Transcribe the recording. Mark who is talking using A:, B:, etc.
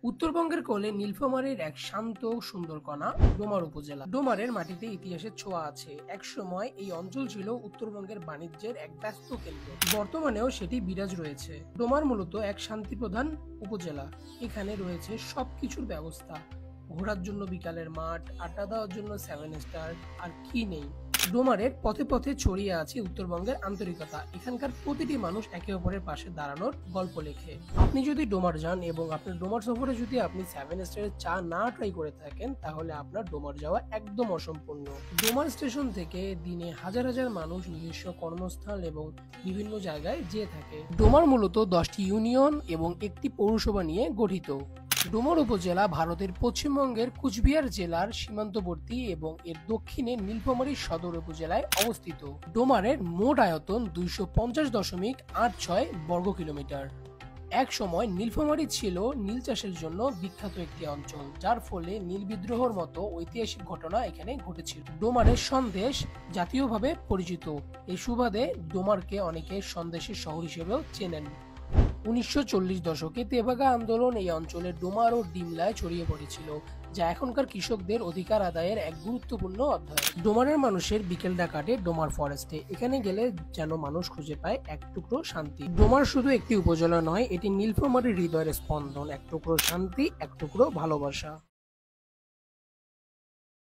A: উত্তরবঙ্গের কোলে নীলফামারীর এক শান্ত ও সুন্দর কণা ডোমার উপজেলা। ডোমারের মাটিতে ইতিহাসের ছোঁয়া আছে। একসময় এই অঞ্চল ছিল উত্তরবঙ্গের বাণিজ্যের এক ব্যস্ত কেন্দ্র। বর্তমানেও সেটি বিরাজ রয়েছে। ডোমার মূলত এক শান্তিপ্রধান উপজেলা। এখানে রয়েছে সবকিছুর ব্যবস্থা, ঘোরার জন্য বিকালের মাঠ, আড্ডা দেওয়ার জন্য 7 স্টার, আর কি নেই। ডোমারের পথে পথে ছড়িয়ে আছে উত্তরবঙ্গের আন্তরিকতা। এখানকার প্রতিটি মানুষ একে অপরের পাশে দাঁড়ানোর গল্প লেখে। আপনি যদি ডোমার যান এবং আপনার ডোমার সফরে যদি আপনি 7 স্টারের চা না ট্রাই করে থাকেন, তাহলে আপনার ডোমার যাওয়া একদম অসম্পূর্ণ। ডোমার স্টেশন থেকে দিনে হাজার হাজার মানুষ নিজস্ব কর্মস্থল এবং বিভিন্ন জায়গায় যেয়ে থাকে। ডোমার মূলত 10টি ইউনিয়ন এবং একটি পৌরসভা নিয়ে গঠিত। ডোমার উপজেলা ভারতের পশ্চিমবঙ্গের কুচবিহার জেলার সীমান্তবর্তী এবং এর দক্ষিণে নীলফামারী সদর উপজেলায় অবস্থিত। ডোমারের মোট আয়তন 250.86 বর্গ কিলোমিটার। এক সময় নীলফামারী ছিল নীল চাষের জন্য বিখ্যাত একটি অঞ্চল, যার ফলে নীল বিদ্রোহের মতো ঐতিহাসিক ঘটনা এখানে ঘটেছিল। ডোমারের সন্দেশ জাতীয়ভাবে পরিচিত। এই সুবাদে ডোমারকে অনেকে সন্দেশের শহর হিসেবেও চেনেন। 1940 দশকে তেভাগা আন্দোলন এই অঞ্চলের ডোমার ও ডিমলায় ছড়িয়ে পড়েছিল, যা এখনকার কৃষকদের অধিকার আদায়ের এক গুরুত্বপূর্ণ অধ্যায়। ডোমারের মানুষের বিকেলটা কাটে ডোমার ফরেস্টে। এখানে গেলে যেন মানুষ খুঁজে পায় এক টুকরো শান্তি। ডোমার শুধু একটি উপজেলা নয়, এটি নীলফামারীর হৃদয়ের স্পন্দন। এক টুকরো শান্তি, এক টুকরো ভালোবাসা।